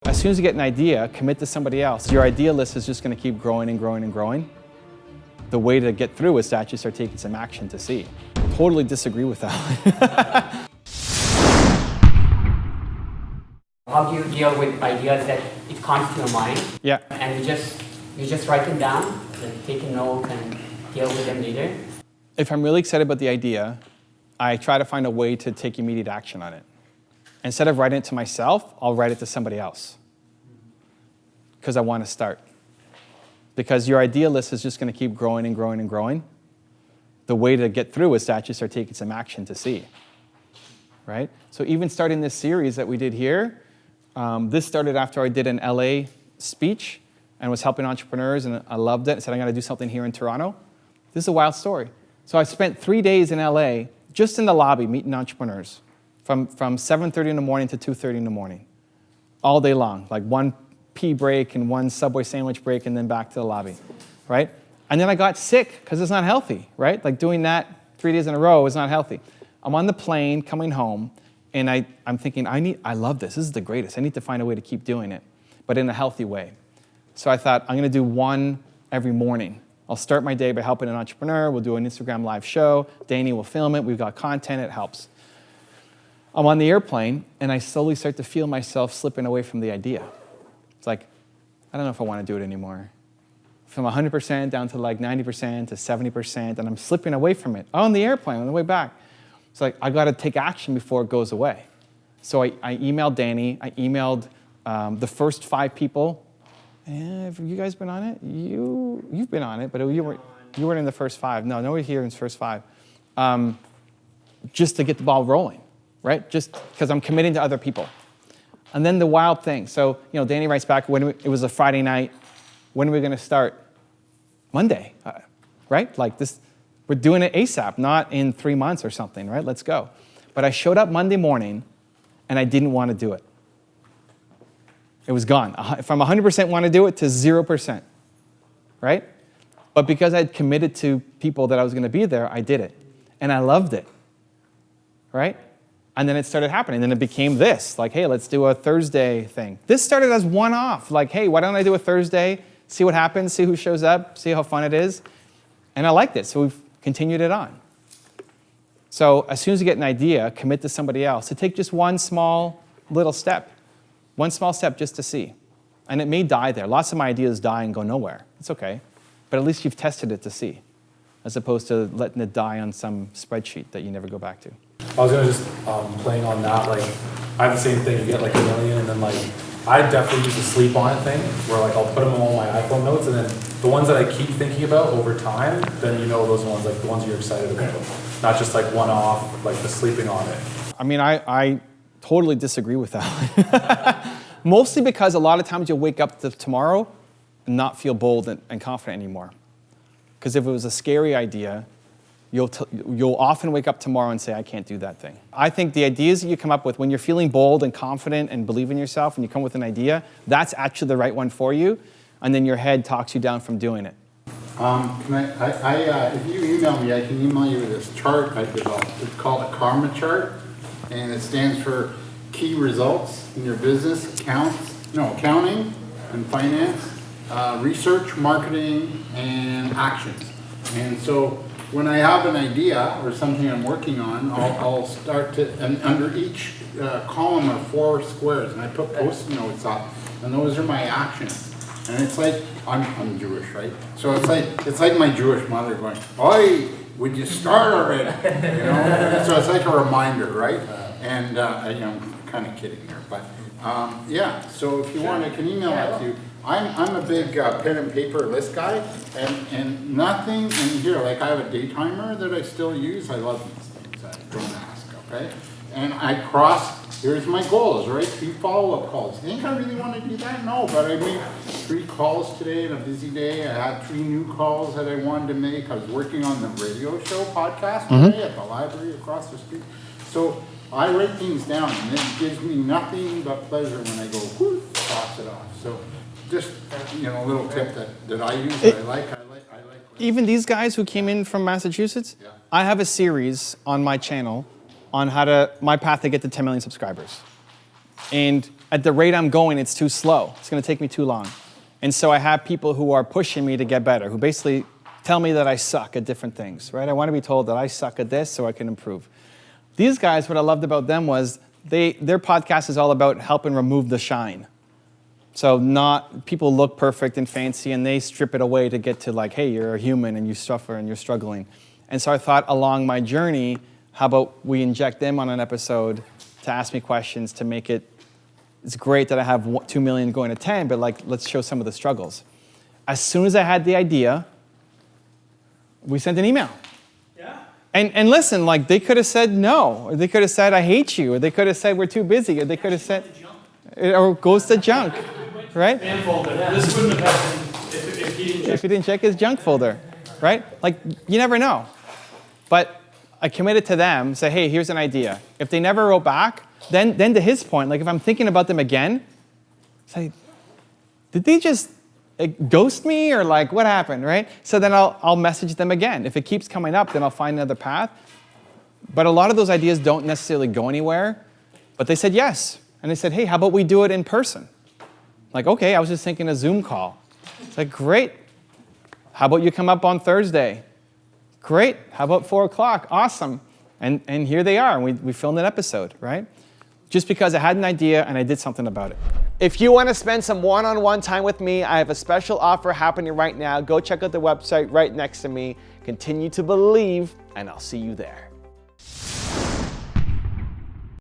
As soon as you get an idea, commit to somebody else. Your idea list is just going to keep growing and growing and growing. The way to get through is to actually start taking some action to see. Totally disagree with that. How do you deal with ideas that it comes to your mind? Yeah. And you just write them down, like take a note and deal with them later? If I'm really excited about the idea, I try to find a way to take immediate action on it. Instead of writing it to myself, I'll write it to somebody else. Because I want to start. Because your idea list is just going to keep growing and growing and growing. The way to get through is to actually start taking some action to see. Right? So even starting this series that we did here, this started after I did an LA speech and was helping entrepreneurs, and I loved it. I said, I'm going to do something here in Toronto. This is a wild story. So I spent 3 days in LA just in the lobby meeting entrepreneurs from 7:30 in the morning to 2:30 in the morning, all day long, like one pee break and one Subway sandwich break and then back to the lobby, right? And then I got sick because it's not healthy, right? Like doing that 3 days in a row is not healthy. I'm on the plane coming home and I'm thinking, I love this. This is the greatest. I need to find a way to keep doing it, but in a healthy way. So I thought, I'm going to do one every morning. I'll start my day by helping an entrepreneur. We'll do an Instagram live show. Danny will film it. We've got content. It helps. I'm on the airplane, and I slowly start to feel myself slipping away from the idea. It's like, I don't know if I want to do it anymore. From 100% down to like 90% to 70%, and I'm slipping away from it. On the airplane, on the way back. It's like, I got to take action before it goes away. So I emailed Danny. I emailed the first 5 people. Have you guys been on it? You've been on it, but you weren't in the first 5. No, nobody here in the first 5. Just to get the ball rolling, right? Just because I'm committing to other people. And then the wild thing. So, Danny writes back, it was a Friday night. When are we going to start? Monday, right? Like this, we're doing it ASAP, not in 3 months or something, right? Let's go. But I showed up Monday morning, and I didn't want to do it. It was gone. From 100% want to do it to 0%, right? But because I had committed to people that I was going to be there, I did it. And I loved it, right? And then it started happening. Then it became this, like, hey, let's do a Thursday thing. This started as one-off, like, hey, why don't I do a Thursday, see what happens, see who shows up, see how fun it is. And I liked it, so we've continued it on. So as soon as you get an idea, commit to somebody else. To take just one small little step. One small step just to see. And it may die there. Lots of my ideas die and go nowhere. It's okay. But at least you've tested it to see, as opposed to letting it die on some spreadsheet that you never go back to. I was gonna just playing on that, like I have the same thing, you get like 1 million and then like I definitely use the sleep on it thing where like I'll put them on my iPhone notes and then the ones that I keep thinking about over time, then those ones, like the ones you're excited about. Not just like one off, like the sleeping on it. I mean, I totally disagree with that. Mostly because a lot of times you'll wake up to tomorrow and not feel bold and confident anymore. Because if it was a scary idea, you'll often wake up tomorrow and say, I can't do that thing. I think the ideas that you come up with when you're feeling bold and confident and believe in yourself and you come with an idea, that's actually the right one for you. And then your head talks you down from doing it. If you email me, I can email you this chart I developed. It's called a karma chart. And it stands for key results in your business, accounting and finance, research, marketing, and actions. And so when I have an idea or something I'm working on, I'll start to, and under each column are 4 squares, and I put Post-it notes up, and those are my actions. And it's like, I'm Jewish, right? So it's like my Jewish mother going, "Oi, would you start already?" So it's like a reminder, right? And I'm kind of kidding here, but yeah. So if you want, I can email that to you. I'm a big pen and paper list guy, and nothing in here. Like I have a day timer that I still use. I love these things. Don't ask, okay? And I cross. Here's my goals, right? 3 follow-up calls. You think I really want to do that? No, but I made 3 calls today in a busy day. I had 3 new calls that I wanted to make. I was working on the radio show podcast today at the library across the street. So I write things down, and it gives me nothing but pleasure when I go, whoo, cross it off. So just a little tip that I use that I like. Even these guys who came in from Massachusetts, yeah. I have a series on my channel on my path to get to 10 million subscribers. And at the rate I'm going, it's too slow. It's going to take me too long. And so I have people who are pushing me to get better, who basically tell me that I suck at different things, right? I want to be told that I suck at this so I can improve. These guys, what I loved about them was their podcast is all about helping remove the shine. So not people look perfect and fancy and they strip it away to get to like, hey, you're a human and you suffer and you're struggling. And so I thought along my journey, how about we inject them on an episode to ask me questions to make it, it's great that I have 2 million going to 10, but like, let's show some of the struggles. As soon as I had the idea, we sent an email. Yeah. And listen, like they could have said no, or they could have said, I hate you, or they could have said, we're too busy, or they could have said, or goes to junk, right? Spam folder. This wouldn't have happened if he didn't check. If he didn't check his junk folder, right? Like, you never know. But I committed to them, say, hey, here's an idea. If they never wrote back, then to his point, like if I'm thinking about them again, say, did they just ghost me or like what happened, right? So then I'll message them again. If it keeps coming up, then I'll find another path. But a lot of those ideas don't necessarily go anywhere, but they said yes. And they said, hey, how about we do it in person? Like, okay, I was just thinking a Zoom call. It's like, great. How about you come up on Thursday? Great. How about 4 o'clock? Awesome. And here they are. And we filmed an episode, right? Just because I had an idea and I did something about it. If you want to spend some one-on-one time with me, I have a special offer happening right now. Go check out the website right next to me. Continue to believe, and I'll see you there.